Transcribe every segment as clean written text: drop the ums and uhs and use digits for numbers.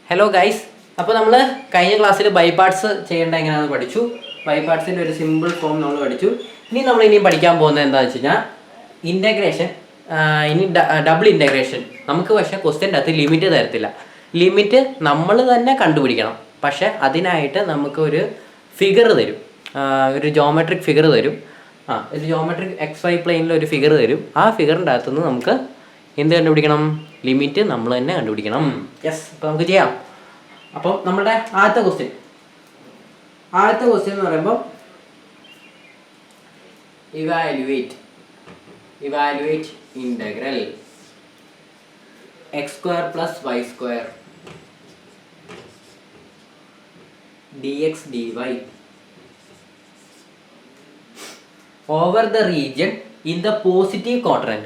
Hello guys, അപ്പോൾ നമ്മൾ കഴിഞ്ഞ ക്ലാസ്സിൽ ബൈ പാർട്സ് ചെയ്യേണ്ട എങ്ങനെയാണെന്ന് പഠിച്ചു. ബൈ പാർട്സിൻ്റെ ഒരു സിമ്പിൾ ഫോം നമ്മൾ പഠിച്ചു. ഇനിയും പഠിക്കാൻ പോകുന്നത് എന്താണെന്ന് വെച്ച് കഴിഞ്ഞാൽ ഇൻ്റഗ്രേഷൻ. ഇനി ഡബിൾ ഇൻ്റഗ്രേഷൻ. നമുക്ക് പക്ഷേ ക്വസ്റ്റ്യൻ്റെ അകത്ത് ലിമിറ്റ് തരത്തില്ല. ലിമിറ്റ് നമ്മൾ തന്നെ കണ്ടുപിടിക്കണം. പക്ഷേ അതിനായിട്ട് നമുക്കൊരു ഫിഗർ തരും, ഒരു ജോമെട്രിക് ഫിഗർ തരും. ഒരു ജോമെട്രിക് XY പ്ലെയിനിൽ ഒരു ഫിഗർ തരും. ആ ഫിഗറിൻ്റെ അകത്തുനിന്ന് നമുക്ക് എന്ത് കണ്ടുപിടിക്കണം? ലിമിറ്റ് നമ്മൾ തന്നെ കണ്ടുപിടിക്കണം. യെസ്, അപ്പോൾ നമുക്ക് ചെയ്യാം. അപ്പം നമ്മുടെ ആദ്യത്തെ ക്വസ്റ്റ്യൻ എന്ന് പറയുമ്പോൾ evaluate integral x² + y² dx dy over the region in the positive quadrant.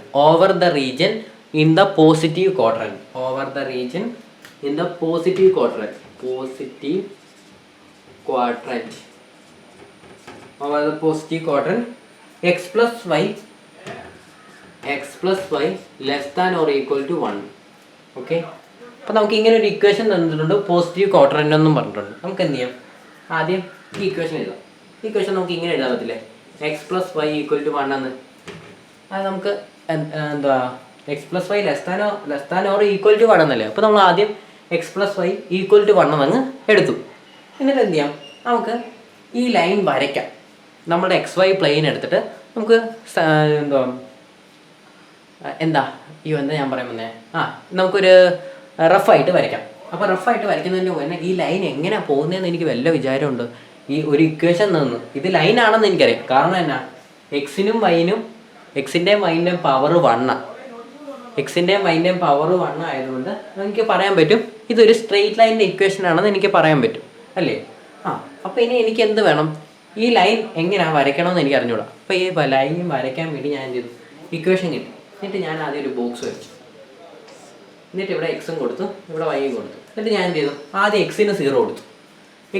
x plus y less than or equal to 1. Okay, അപ്പോൾ നമുക്ക് ഇങ്ങനെ ഒരു ഇക്വേഷൻ തന്നിട്ടുണ്ട്, പോസിറ്റീവ് ക്വാഡ്രൻ്റ് എന്നും പറഞ്ഞിട്ടുണ്ട്. നമുക്ക് എന്ത് ചെയ്യാം? ആദ്യം ഈ ഇക്വേഷൻ എഴുതാം. ഈ ഇക്വേഷൻ നമുക്ക് ഇങ്ങനെ എഴുതാൻ പറ്റില്ലേ? x plus y equal to 1 എന്ന്. അത് നമുക്ക് എന്താ x plus y less than or equal to 1 എന്നല്ലേ? അപ്പോൾ നമ്മൾ ആദ്യം x plus y equal to 1 എന്നങ്ങ് എടുത്തു. എന്നിട്ട് എന്ത് ചെയ്യാം? നമുക്ക് ഈ ലൈൻ വരയ്ക്കാം. നമ്മുടെ XY പ്ലെയിൻ എടുത്തിട്ട് നമുക്ക് എന്താ ഞാൻ പറയാൻ വന്നേ, നമുക്കൊരു റഫായിട്ട് വരയ്ക്കാം. അപ്പോൾ റഫായിട്ട് വരയ്ക്കുന്നതിന് മുന്നേ ഈ ലൈൻ എങ്ങനെയാണ് പോകുന്നതെന്ന് എനിക്ക് വല്ല വിചാരമുണ്ട്. ഈ ഒരു ഇക്വേഷൻ നിന്ന് ഇത് ലൈനാണെന്ന് എനിക്കറിയാം. കാരണം എന്നാ, എക്സിൻ്റെയും വൈൻ്റെയും പവർ 1. എക്സിൻ്റെയും വൈൻ്റെയും പവർ 1 ആയതുകൊണ്ട് എനിക്ക് പറയാൻ പറ്റും ഇതൊരു സ്ട്രെയിറ്റ് ലൈനിൻ്റെ ഇക്വേഷൻ ആണെന്ന് എനിക്ക് പറയാൻ പറ്റും, അല്ലേ? അപ്പോൾ ഇനി എനിക്ക് എന്ത് വേണം? ഈ ലൈൻ എങ്ങനെയാണ് വരയ്ക്കണമെന്ന് എനിക്ക് അറിഞ്ഞൂടാ. അപ്പോൾ ഈ ലൈൻ വരയ്ക്കാൻ വേണ്ടി ഞാൻ എന്ത് ചെയ്തു? ഇക്വേഷൻ കിട്ടി. എന്നിട്ട് ഞാൻ ആദ്യം ഒരു ബോക്സ് വരച്ചു. എന്നിട്ട് ഇവിടെ എക്സും കൊടുത്തു, ഇവിടെ വൈയും കൊടുത്തു. എന്നിട്ട് ഞാൻ എന്ത് ചെയ്തു? ആദ്യം എക്സിന് 0 കൊടുത്തു.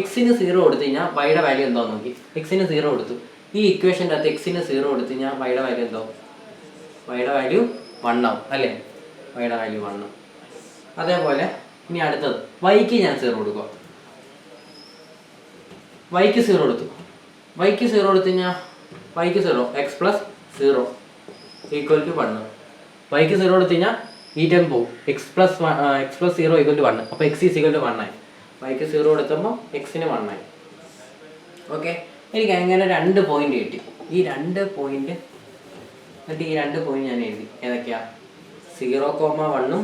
എക്സിന് 0 കൊടുത്തു കഴിഞ്ഞാൽ വൈയുടെ വാല്യൂ എന്താണെന്ന് നോക്കി. എക്സിന് 0 കൊടുത്തു. ഈ ഇക്വേഷൻ്റെ അകത്ത് എക്സിന് 0 കൊടുത്തു കഴിഞ്ഞാൽ വൈയുടെ വാല്യൂ എന്താവും? വൈയുടെ വാല്യൂ 1 ആവും, അല്ലേ? വൈയുടെ വാല്യൂ 1. അതേപോലെ ഇനി അടുത്തത് വൈക്ക് ഞാൻ 0 കൊടുക്കുക. വൈക്ക് 0 കൊടുത്തു. വൈക്ക് 0 കൊടുത്തു കഴിഞ്ഞാൽ വൈക്ക് 0 x plus 0 equal to 1. വൈക്ക് 0 കൊടുത്തു കഴിഞ്ഞാൽ ഈ ടൈം പോകും. x plus 0 equal to 1. അപ്പോൾ x is equal to 1 ആയി. വൈക്ക് 0 കൊടുത്തപ്പോൾ എക്സിന് 1 ആയി. ഓക്കെ, എനിക്ക് അങ്ങനെ 2 പോയിന്റ് കിട്ടി. ഈ 2 പോയിന്റ് എന്നിട്ട് ഈ 2 പോയിന്റ് ഞാൻ എഴുതി. ഏതൊക്കെയാ? 0,1ഉം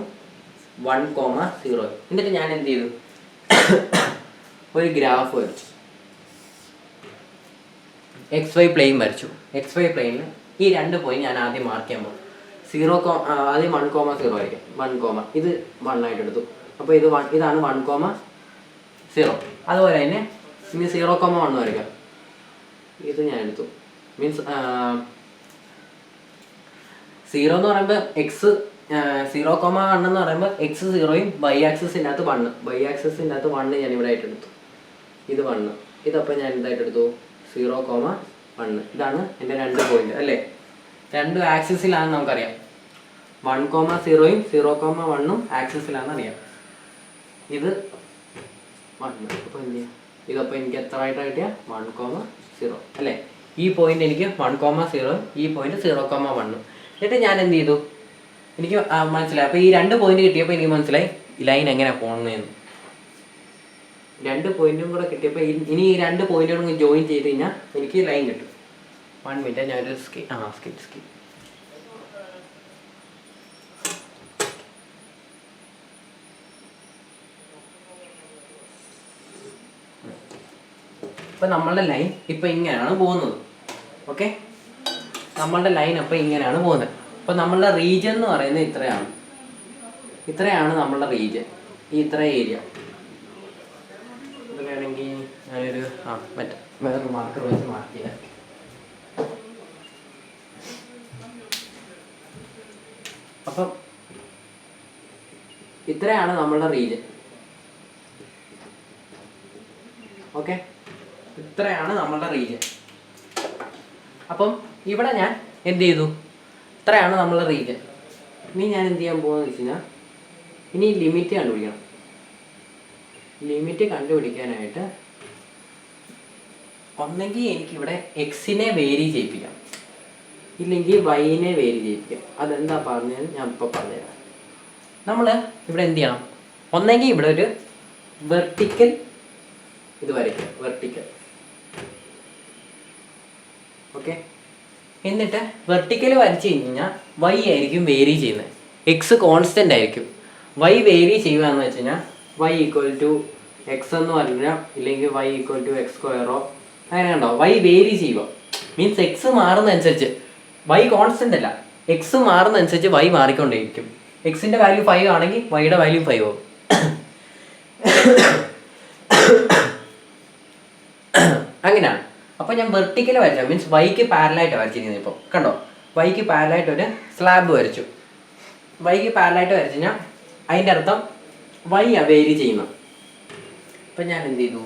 1,0. എന്നിട്ട് ഞാൻ എന്ത് ചെയ്തു? ഒരു ഗ്രാഫ് വരച്ചു. XY പ്ലെയിൻ വരച്ചു. XY പ്ലെയിനിൽ ഈ 2 പോയിന്റ് ഞാൻ ആദ്യം മാർക്ക് ചെയ്യാൻ പോകും. ആദ്യം 1,0 ആയിരിക്കും. 1, ഇത് 1 ആയിട്ട് എടുത്തു. അപ്പോൾ ഇതാണ് 1,0. അതുപോലെ തന്നെ ഇനി 0,1 വരയ്ക്കാം. ഇത് ഞാൻ എടുത്തു. മീൻസ് 0 എന്ന് പറയുമ്പോൾ എക്സ് 0,1 എന്ന് പറയുമ്പോൾ x 0യും y ആക്സിസിൻ്റെ അകത്ത് 1. y ആക്സിസിൻ്റെ അകത്ത് 1 ഞാൻ ഇവിടെ ആയിട്ട് എടുത്തു. ഇത് 1. ഇതപ്പോൾ ഞാൻ എന്തായിട്ട് എടുത്തു? 0,1. ഇതാണ് എൻ്റെ 2 പോയിന്റ്, അല്ലേ? 2 ആക്സിസിലാണെന്ന് നമുക്കറിയാം. 1,0യും 0,1ഉം ആക്സിസിലാണെന്ന് അറിയാം. ഇത് 1. അപ്പോൾ എന്ത് ചെയ്യാം? ഇതപ്പോൾ എനിക്ക് എത്ര ആയിട്ട് കിട്ടിയ? 1,0, അല്ലേ? ഈ പോയിന്റ് എനിക്ക് 1,0, ഈ പോയിന്റ് 0,1. എന്നിട്ട് ഞാൻ എന്ത് ചെയ്തു? എനിക്ക് മനസ്സിലായി. അപ്പോൾ ഈ 2 പോയിന്റ് കിട്ടിയപ്പോൾ എനിക്ക് മനസ്സിലായി ഈ ലൈൻ എങ്ങനെയാണ് പോകുന്നതെന്ന്. 2 പോയിന്റും കൂടെ കിട്ടിയപ്പോൾ ഇനി ഈ 2 പോയിന്റുകളും ജോയിൻ ചെയ്ത് കഴിഞ്ഞാൽ എനിക്ക് ലൈൻ കിട്ടും. 1 മിനിറ്റ്, ഞാനൊരു സ്കിപ്പ്. ഇപ്പം നമ്മളുടെ ലൈൻ ഇപ്പം ഇങ്ങനെയാണ് പോകുന്നത്. ഓക്കെ, നമ്മളുടെ ലൈൻ അപ്പം ഇങ്ങനെയാണ് പോകുന്നത്. അപ്പം നമ്മളുടെ റീജിയൻ എന്ന് പറയുന്നത് ഇത്രയാണ് നമ്മളുടെ റീജിയൻ. ഈ ഇത്ര ഏരിയ. ഇത് വേണമെങ്കിൽ ഞാനൊരു വേറൊരു മാർക്കർ വെച്ച് മാർക്ക് ചെയ്യാം. അപ്പം ഇത്രയാണ് നമ്മളുടെ റീജിയൻ. ഓക്കെ, ഇത്രയാണ് നമ്മളുടെ റീജിയൻ. അപ്പം ഇവിടെ ഞാൻ എന്ത് ചെയ്തു? ഇത്രയാണ് നമ്മളുടെ റീജിയൻ. ഇനി ഞാൻ എന്ത് ചെയ്യാൻ പോകുന്നത് വെച്ച് കഴിഞ്ഞാൽ ഇനി ലിമിറ്റ് കണ്ടുപിടിക്കണം. ലിമിറ്റ് കണ്ടുപിടിക്കാനായിട്ട് ഒന്നെങ്കിൽ എനിക്കിവിടെ എക്സിനെ വേരി ചെയ്യിപ്പിക്കാം, ഇല്ലെങ്കിൽ വൈനെ വേരി ചെയ്യിപ്പിക്കാം. അതെന്താ പറഞ്ഞത് ഞാൻ ഇപ്പോൾ പറഞ്ഞുതരാം. നമ്മൾ ഇവിടെ എന്ത് ചെയ്യണം, ഒന്നെങ്കിൽ ഇവിടെ ഒരു വെർട്ടിക്കൽ ഇത് വരയ്ക്കുക, വെർട്ടിക്കൽ. ഓക്കെ, എന്നിട്ട് വെർട്ടിക്കൽ വരച്ച് കഴിഞ്ഞാൽ വൈ ആയിരിക്കും വേരി ചെയ്യുന്നത്, എക്സ് കോൺസ്റ്റൻ്റ് ആയിരിക്കും. വൈ വേരി ചെയ്യുക എന്ന് വെച്ച് കഴിഞ്ഞാൽ വൈ ഈക്വൽ ടു എക്സ് എന്ന് പറഞ്ഞാൽ, ഇല്ലെങ്കിൽ വൈ ഈക്വൽ ടു എക്സ് സ്ക്വയറോ അങ്ങനെ ഉണ്ടോ. വൈ വേരി ചെയ്യുക മീൻസ് എക്സ് മാറുന്നതനുസരിച്ച്, വൈ കോൺസ്റ്റൻ്റ് അല്ല, എക്സ് മാറുന്നതനുസരിച്ച് വൈ മാറിക്കൊണ്ടേയിരിക്കും. എക്സിൻ്റെ വാല്യൂ 5 ആണെങ്കിൽ വൈയുടെ വാല്യൂ 5 ആവും. അങ്ങനെയാണ്. അപ്പോൾ ഞാൻ വെർട്ടിക്കൽ വരച്ചു, മീൻസ് വൈക്ക് പാരലായിട്ട് വരച്ചിരിക്കുന്നത്. ഇപ്പോൾ കണ്ടോ, വൈക്ക് പാരലായിട്ട് ഒരു സ്ലാബ് വരച്ചു. വൈക്ക് പാരലായിട്ട് വരച്ചു കഴിഞ്ഞാൽ അതിൻ്റെ അർത്ഥം വൈ വേരി ചെയ്യുന്നു. അപ്പം ഞാൻ എന്ത് ചെയ്തു,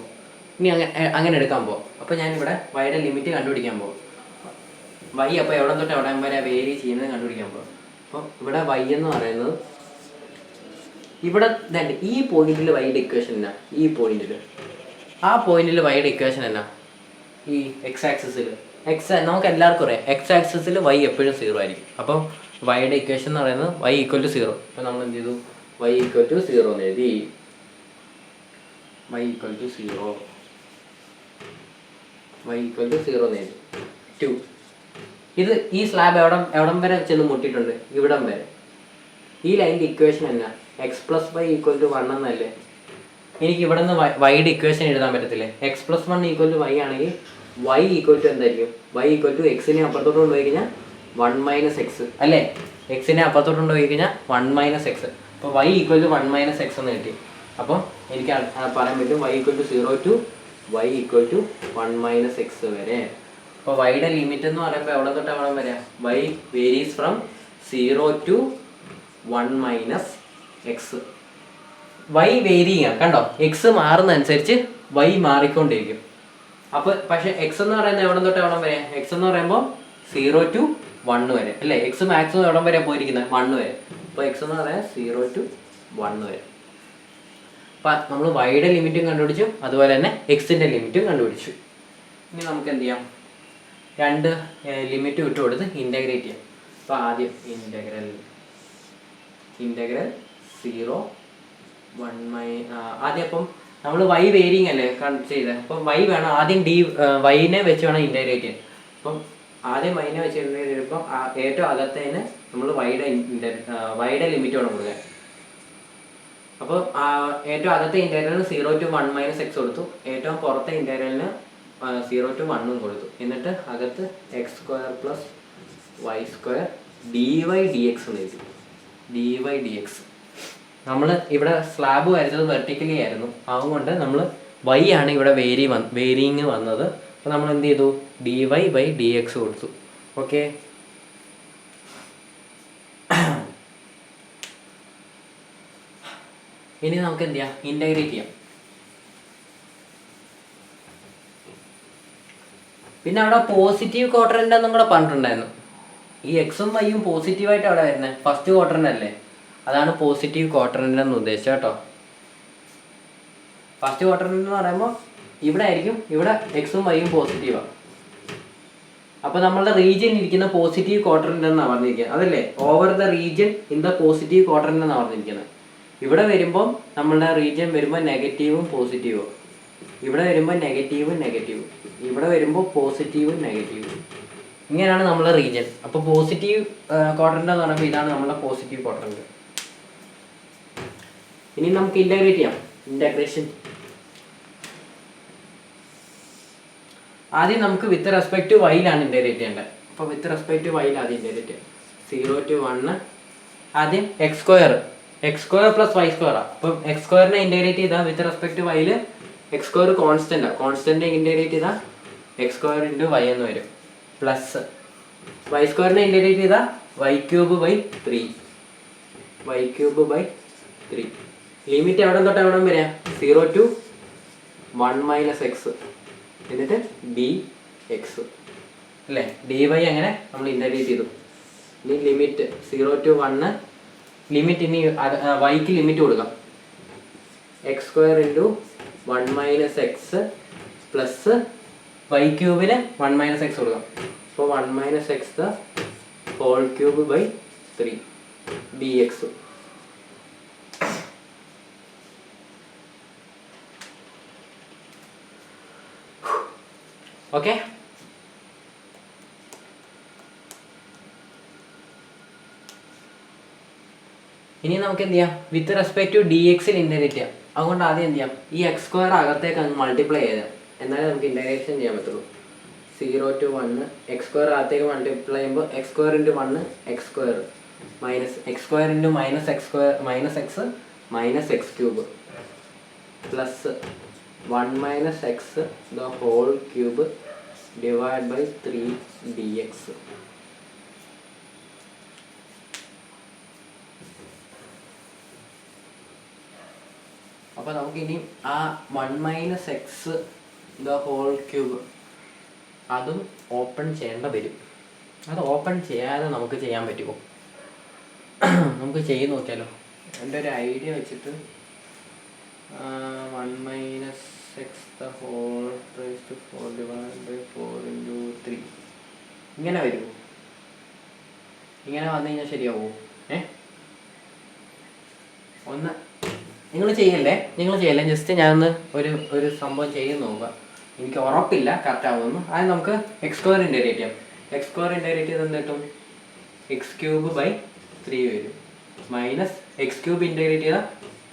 ഇനി അങ്ങനെ എടുക്കാൻ പോകും. അപ്പോൾ ഞാനിവിടെ വൈയുടെ ലിമിറ്റ് കണ്ടുപിടിക്കാൻ പോകും. വൈ അപ്പോൾ എവിടെ തൊട്ട് എവിടെ വരെ വേരി ചെയ്യുന്നത് കണ്ടുപിടിക്കാൻ പോകും. അപ്പോൾ ഇവിടെ വൈ എന്ന് പറയുന്നത് ഇവിടെ തന്നെ ഈ പോയിന്റിൽ വൈയുടെ ഇക്വേഷൻ എന്നാ, ഈ പോയിന്റിൽ, ആ പോയിന്റിൽ വൈയുടെ ഇക്വേഷൻ എന്നാ, ഈ എക്സ് ആക്സിസിൽ നമുക്ക് എല്ലാവർക്കും അറിയാം എക്സ് ആക്സിസിൽ വൈ എപ്പോഴും 0 ആയിരിക്കും. അപ്പോൾ വൈയുടെ ഇക്വേഷൻ എന്ന് പറയുന്നത് വൈ ഈക്വൽ ടു 0. അപ്പോൾ നമ്മൾ എന്ത് ചെയ്തു, വൈ ഈക്വൽ ടു 0 എന്ന് എഴുതി. Y equal to 0, y equal to 0 എന്ന് എഴുതി. 2. ഇത് ഈ സ്ലാബ് എവിടം വരെ ചെന്ന് മുട്ടിയിട്ടുണ്ട്, ഇവിടം വരെ. ഈ ലൈൻ്റെ ഇക്വേഷൻ എന്നാ, x plus y equal to 1 എന്നല്ലേ. എനിക്ക് ഇവിടെ നിന്ന് വൈയുടെ ഇക്വേഷൻ എഴുതാൻ പറ്റത്തില്ലേ. X plus 1 equal to y ആണെങ്കിൽ വൈ ഈക്വൽ ടു എന്തായിരിക്കും, വൈ ഈക്വൽ ടു എക്സിനെ അപ്പുറത്തോട്ട് കൊണ്ടുപോയി കഴിഞ്ഞാൽ 1 മൈനസ് എക്സ് അല്ലേ. എക്സിനെ അപ്പുറത്തോട്ട് കൊണ്ടുപോയി കഴിഞ്ഞാൽ 1 മൈനസ് എക്സ്. അപ്പോൾ y equal to 1 minus x എന്ന് കിട്ടി. അപ്പോൾ എനിക്ക് പറയാൻ പറ്റും y equal to 0 to y equal to 1 minus x വരെ. അപ്പോൾ വൈയുടെ ലിമിറ്റ് എന്ന് പറയുമ്പോൾ എവിടെ തൊട്ട് എവിടെ വരെ, y varies from 0 to 1 minus x. Y vary ചെയ്യാം, കണ്ടോ, എക്സ് മാറുന്നതനുസരിച്ച് വൈ മാറിക്കൊണ്ടിരിക്കും. അപ്പോൾ പക്ഷേ എക്സ് എന്ന് പറയുന്നത് എവിടെ തൊട്ട് എവിടെ വരെ, എക്സ് എന്ന് പറയുമ്പോൾ 0 ടു 1 വരെ അല്ലേ. എക്സ് മാക്സിമം എവിടെ വരെ പോയിരിക്കുന്നത്, 1 വരെ. അപ്പോൾ എക്സ് എന്ന് പറയാൻ 0 ടു 1 വരെ. അപ്പം നമ്മൾ വൈയുടെ ലിമിറ്റും കണ്ടുപിടിച്ചു, അതുപോലെ തന്നെ എക്സിൻ്റെ ലിമിറ്റും കണ്ടുപിടിച്ചു. ഇനി നമുക്ക് എന്ത് ചെയ്യാം, രണ്ട് ലിമിറ്റ് വിട്ട് കൊടുത്ത് ഇൻ്റഗ്രേറ്റ് ചെയ്യാം. അപ്പോൾ ആദ്യം ഇൻ്റഗ്രൽ 0 1 ആദ്യം അപ്പം നമ്മൾ വൈ വേരിങ് അല്ലേ ചെയ്തത്. അപ്പം വൈ വേണം ആദ്യം വൈനെ വെച്ച് വേണം ഇൻ്റഗ്രേറ്റ് ചെയ്യാൻ. അപ്പം ആദ്യം വൈനെ വെച്ച് ഇൻ്റഗ്രേറ്റ് ചെയ്യുമ്പോൾ ഏറ്റവും അകത്തേന് നമ്മൾ വൈയുടെ ലിമിറ്റ് വേണം കൊടുക്കാൻ. അപ്പോൾ ഏറ്റവും അകത്തെ ഇൻ്റഗ്രലിന് 0 ടു 1 മൈനസ് എക്സ് കൊടുത്തു, ഏറ്റവും പുറത്തെ ഇൻ്റഗ്രലിന് 0 ടു 1 കൊടുത്തു. എന്നിട്ട് അകത്ത് x square plus y square dy dx എന്ന് എഴുതി. dy dx നമ്മൾ ഇവിടെ സ്ലാബ് വരച്ചത് വെർട്ടിക്കലി ആയിരുന്നു, അതുകൊണ്ട് നമ്മൾ വൈ ആണ് ഇവിടെ വേരിങ് വന്നത്. അപ്പോൾ നമ്മൾ എന്ത് ചെയ്തു, dy dx കൊടുത്തു. ഓക്കെ, ഇനി നമുക്ക് എന്ത് ചെയ്യാം, ഇൻ്റഗ്രേറ്റ് ചെയ്യാം. പിന്നെ അവിടെ പോസിറ്റീവ് ക്വാഡ്രൻ്റ് എന്നും കൂടെ പറഞ്ഞിട്ടുണ്ടായിരുന്നു. ഈ എക്സും വൈയും പോസിറ്റീവായിട്ട് അവിടെ വരുന്നത് ഫസ്റ്റ് ക്വാഡ്രൻ്റ് അല്ലേ, അതാണ് പോസിറ്റീവ് ക്വാഡ്രൻ്റ് എന്ന് ഉദ്ദേശിച്ചത് കേട്ടോ. ഫസ്റ്റ് ക്വാഡ്രൻ്റ് എന്ന് പറയുമ്പോൾ ഇവിടെ ആയിരിക്കും, ഇവിടെ എക്സും വൈയും പോസിറ്റീവാണ്. അപ്പോൾ നമ്മളുടെ റീജിയൻ ഇരിക്കുന്ന പോസിറ്റീവ് ക്വാഡ്രൻ്റ് എന്നാണ് പറഞ്ഞിരിക്കുന്നത്, അതല്ലേ, over the region in the positive quadrant എന്നാണ് പറഞ്ഞിരിക്കുന്നത്. ഇവിടെ വരുമ്പോൾ നമ്മളുടെ റീജിയൻ വരുമ്പോൾ നെഗറ്റീവും പോസിറ്റീവും, ഇവിടെ വരുമ്പോൾ നെഗറ്റീവും നെഗറ്റീവും, ഇവിടെ വരുമ്പോൾ പോസിറ്റീവും നെഗറ്റീവും, ഇങ്ങനെയാണ് നമ്മളെ റീജിയൻ. അപ്പോൾ പോസിറ്റീവ് ക്വാഡ്രൻ്റ് എന്ന് പറയുമ്പോൾ ഇതാണ് നമ്മളെ പോസിറ്റീവ് ക്വാഡ്രൻ്റ്. ഇനി നമുക്ക് ഇൻ്റഗ്രേറ്റ് ചെയ്യാം. ഇൻ്റഗ്രേഷൻ ആദ്യം നമുക്ക് വിത്ത് റെസ്പെക്ട് ടു വൈയിലാണ് ഇൻ്റഗ്രേറ്റ് ചെയ്യേണ്ടത്. അപ്പോൾ വിത്ത് റെസ്പെക്ട് ടു വൈയിൽ ആദ്യം ഇൻ്റഗ്രേറ്റ് ചെയ്യാം. 0 ടു 1 ആദ്യം എക്സ് സ്ക്വയർ പ്ലസ് വൈ സ്ക്വയറാണ്. അപ്പം എക്സ് സ്ക്വയറിനെ ഇൻ്റഗ്രേറ്റ് ചെയ്താൽ വിത്ത് റെസ്പെക്ട് ടു വൈയിൽ എക്സ് സ്ക്വയർ കോൺസ്റ്റൻ്റ് ഇൻ്റഗ്രേറ്റ് ചെയ്താൽ എക്സ് സ്ക്വയർ ഇൻറ്റു വൈ എന്ന് വരും, പ്ലസ് വൈ സ്ക്വയറിനെ ഇൻ്റഗ്രേറ്റ് ചെയ്താൽ വൈ ക്യൂബ് ബൈ 3. ലിമിറ്റ് എവിടെ തൊട്ട് എവിടെ വരിക, 0 ടു 1 മൈനസ് എക്സ്, എന്നിട്ട് ഡി എക്സ് അല്ലേ. ഡി വൈ അങ്ങനെ നമ്മൾ ഇൻ്റഗ്രേറ്റ് ചെയ്തു. ഇനി ലിമിറ്റ് 0 ടു 1, ലിമിറ്റ് ഇനി വൈക്ക് ലിമിറ്റ് കൊടുക്കാം. X square into 1 minus x plus y ക്യൂബിന് 1 മൈനസ് എക്സ് കൊടുക്കാം. അപ്പോൾ 1 minus x the whole cube by 3 d x. Okay, ഇനി നമുക്ക് എന്ത് ചെയ്യാം, വിത്ത് റെസ്പെക്ട് ടു ഡി എക്സിൽ ഇൻ്റഗ്രേറ്റ് ചെയ്യാം. അതുകൊണ്ട് ആദ്യം എന്ത് ചെയ്യാം, ഈ എക്സ് സ്ക്വയർ അകത്തേക്ക് അങ്ങ് മൾട്ടിപ്ലൈ ചെയ്താൽ എന്നാലേ നമുക്ക് ഇൻ്റഗ്രേഷൻ ചെയ്യാൻ പറ്റുള്ളൂ. 0 to 1 എക്സ് സ്ക്വയർ അകത്തേക്ക് മൾട്ടിപ്ലൈ ചെയ്യുമ്പോൾ x square into 1 x square minus x square into minus x square minus x minus x cube plus 1 minus x the whole cube divide by 3 d x. അപ്പോൾ നമുക്കിനി ആ 1 minus x the whole cube അതും open ചെയ്യേണ്ട വരും. അത് open ചെയ്യാതെ നമുക്ക് ചെയ്യാൻ പറ്റുമോ? നമുക്ക് ചെയ്ത് നോക്കിയാലോ. എൻ്റെ ഒരു ഐഡിയ വെച്ചിട്ട് 1 minus x the whole raise to 4 divide by 4 into 3 ഇങ്ങനെ വരുമോ? ഇങ്ങനെ വന്നു കഴിഞ്ഞാൽ ശരിയാവുമോ? ഒന്ന് നിങ്ങൾ ചെയ്യല്ലേ, ജസ്റ്റ് ഞാനൊന്ന് ഒരു സംഭവം ചെയ്ത് നോക്കുക. എനിക്ക് ഉറപ്പില്ല കറക്റ്റ് ആവുമെന്ന്. അത് നമുക്ക് എക്സ് സ്ക്വയർ ഇൻ്റഗ്രേറ്റ് ചെയ്യാം. എക്സ് സ്ക്വയർ ഇൻ്റഗ്രേറ്റ് ചെയ്ത് എന്ത് കിട്ടും? എക്സ് ക്യൂബ് ബൈ 3 വരും. മൈനസ് എക്സ് ക്യൂബ് ഇൻ്റഗ്രേറ്റ് ചെയ്താൽ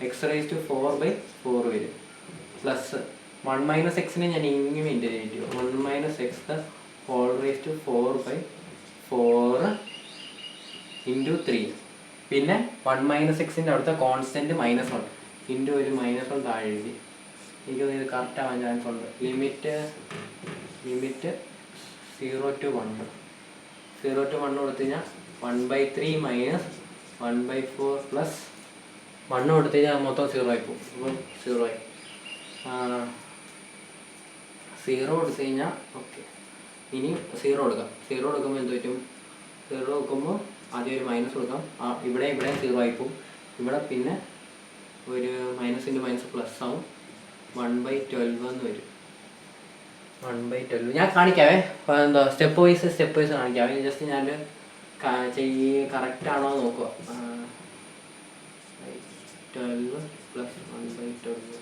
എക്സ് റൈസ് ടു 4 ബൈ 4 വരും. പ്ലസ് 1 മൈനസ് എക്സിനെ ഞാൻ ഇങ്ങനെ ഇൻ്റഗ്രേറ്റ് ചെയ്യും. 1 minus x the whole raise to 4 by 4 into 3. പിന്നെ 1 മൈനസ് എക്സിൻ്റെ അടുത്ത കോൺസ്റ്റൻറ്റ് -1 ഇൻറ്റു ഒരു -1 താഴെ എഴുതി. എനിക്കത് ഇത് കറക്റ്റ് ആവാൻ ചാൻസ് ഉണ്ട്. ലിമിറ്റ് 0 to 1 കൊടുത്തു കഴിഞ്ഞാൽ 1/3 മൈനസ് 1/4 പ്ലസ് 1 കൊടുത്തു കഴിഞ്ഞാൽ മൊത്തം 0 ആയി പോകും. അപ്പം 0 ആയി. 0 കൊടുത്തു കഴിഞ്ഞാൽ ഓക്കെ. ഇനി 0 കൊടുക്കാം. 0 കൊടുക്കുമ്പോൾ എന്ത് പറ്റും? 0 കൊടുക്കുമ്പോൾ ആദ്യം ഒരു മൈനസ് കൊടുക്കാം. ഇവിടെ 0 ആയി പോകും. ഇവിടെ പിന്നെ ഒരു മൈനസ് ഇൻറ്റു മൈനസ് പ്ലസ് ആവും. 1/12 എന്ന് വരും. 1/12 ഞാൻ കാണിക്കാവേ. എന്താ സ്റ്റെപ്പ് വൈസ് കാണിക്കാവേ. ജസ്റ്റ് ഞാൻ കറക്റ്റ് ആണോ നോക്കുക. 12 പ്ലസ് 1/12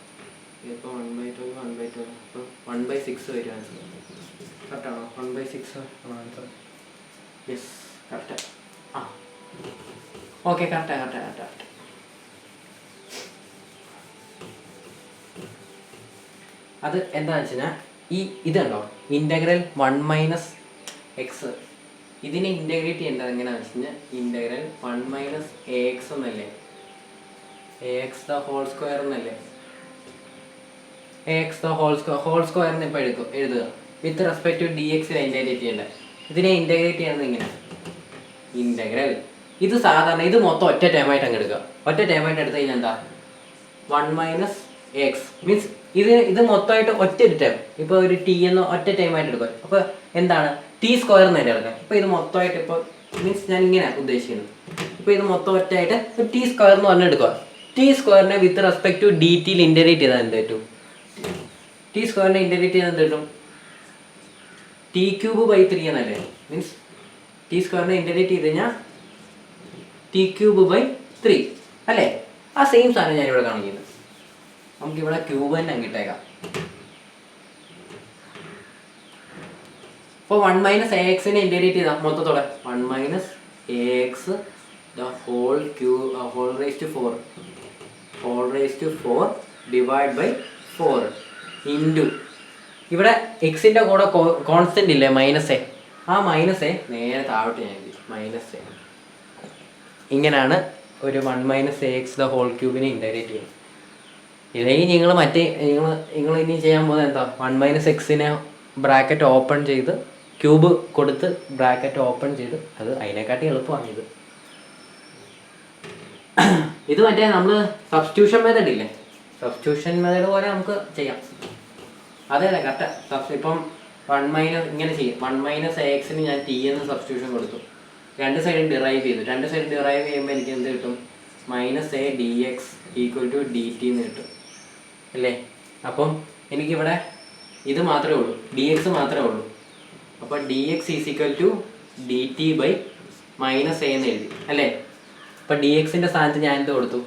ഇപ്പോൾ 1/12 അപ്പോൾ 1/6 വരും ആൻസർ. കറക്റ്റാണോ? 1/6 ആണോ answer? Yes, correct. Okay, correct. അത് എന്താണെന്ന് വെച്ച് കഴിഞ്ഞാൽ ഇതുണ്ടോ ഇൻ്റഗ്രൽ 1 മൈനസ് എക്സ്, ഇതിനെ ഇൻ്റഗ്രേറ്റ് ചെയ്യേണ്ടത് എങ്ങനെയാണെന്ന് വെച്ച് കഴിഞ്ഞാൽ ഇൻ്റഗ്രൽ 1 മൈനസ് എ എക്സ് എന്നല്ലേ, a x the whole square എന്നല്ലേ. എ എക്സ് ദ ഹോൾ സ്ക്വയറിന് ഇപ്പോൾ എഴുതുക. വിത്ത് റെസ്പെക്ട് ടു ഡി എക്സിനെ ഇൻ്റഗ്രേറ്റ് ചെയ്യേണ്ടത്. ഇതിനെ ഇൻ്റഗ്രേറ്റ് ചെയ്യുന്നത് ഇങ്ങനെ ഇൻ്റഗ്രൽ. ഇത് സാധാരണ ഇത് മൊത്തം ഒറ്റ ടേമായിട്ട് അങ്ങ് എടുക്കുക. ഒറ്റ ടേമായിട്ട് എടുത്തു കഴിഞ്ഞാൽ എന്താ 1 മൈനസ് എക്സ് മീൻസ് ഇത് മൊത്തമായിട്ട് ഒറ്റ ഒരു ടൈം. ഇപ്പോൾ ഒരു ടി എന്ന് ഒറ്റ ടൈമായിട്ട് എടുക്കുക. അപ്പോൾ എന്താണ് ടി സ്ക്വയർ എന്ന് തന്നെ എടുക്കാം. ഇപ്പോൾ ഇത് മൊത്തമായിട്ട് ഇപ്പോൾ മീൻസ് ഞാൻ ഇങ്ങനെ ഉദ്ദേശിക്കുന്നത്. ഇപ്പോൾ ഇത് മൊത്തം ഒറ്റയായിട്ട് ടി സ്ക്വയർ എന്ന് പറഞ്ഞ് എടുക്കുക. ടി സ്ക്വയറിനെ വിത്ത് റെസ്പെക്ട് ടു ഡി ടിയിൽ ഇൻ്റഗ്രേറ്റ് ചെയ്താൽ എന്ത് കിട്ടും? ടി സ്ക്വയറിനെ ഇൻ്റഗ്രേറ്റ് ചെയ്താൽ എന്ത് കിട്ടും? ടി ക്യൂബ് ബൈ 3 എന്നല്ലേ. മീൻസ് ടി സ്ക്വയറിനെ ഇൻ്റഗ്രേറ്റ് ചെയ്ത് കഴിഞ്ഞാൽ ടി ക്യൂബ് ബൈ 3 അല്ലേ. ആ സെയിം സാധനം ഞാനിവിടെ കാണിക്കുന്നത്. നമുക്കിവിടെ ക്യൂബ് തന്നെ അങ്ങിട്ടേക്കാം. അപ്പോൾ 1 മൈനസ് എ എക്സിനെ ഇൻ്റഗ്രേറ്റ് ചെയ്താൽ മൊത്തത്തോടെ 1 minus a x the whole raise to 4 divide by 4 into ഇവിടെ എക്സിൻ്റെ കൂടെ കോൺസ്റ്റൻ്റ് ഇല്ലേ -a, ആ -a നേരെ താഴോട്ട് ഞാൻ -a. ഇങ്ങനെയാണ് ഒരു 1 minus a x the whole ക്യൂബിനെ ഇൻ്റഗ്രേറ്റ് ചെയ്യുന്നത്. ഇല്ലെങ്കിൽ നിങ്ങൾ ഇനി ചെയ്യാൻ പോകുന്നത് എന്താ 1 മൈനസ് എക്സിനെ ബ്രാക്കറ്റ് ഓപ്പൺ ചെയ്ത് ക്യൂബ് കൊടുത്ത് ബ്രാക്കറ്റ് ഓപ്പൺ ചെയ്ത് അത് അതിനെക്കാട്ടി എളുപ്പമാണ് ഇത് മറ്റേ നമ്മൾ സബ്സ്റ്റിറ്റ്യൂഷൻ മെത്തേഡ് ഇല്ലേ, സബ്സ്റ്റിറ്റ്യൂഷൻ മെത്തേഡ് പോലെ നമുക്ക് ചെയ്യാം. അതെ കറക്റ്റ്. ഇപ്പം 1 മൈനസ് ഇങ്ങനെ ചെയ്യും. 1 മൈനസ് എ എക്സിന് ഞാൻ ടി എന്ന് സബ്സ്റ്റിറ്റ്യൂഷൻ കൊടുത്തു. രണ്ട് സൈഡും ഡിറൈവ് ചെയ്യുമ്പോൾ എനിക്ക് എന്ത് കിട്ടും? -a dx equal to dt എന്ന് കിട്ടും. അല്ലേ? അപ്പം എനിക്കിവിടെ ഇത് മാത്രമേ ഉള്ളൂ, ഡി എക്സ് മാത്രമേ ഉള്ളൂ. അപ്പോൾ d x is equal to d t by minus a എന്ന് എഴുതി അല്ലേ? അപ്പോൾ ഡി എക്സിൻ്റെ സ്ഥാനത്ത് ഞാൻ എന്ത് കൊടുത്തു?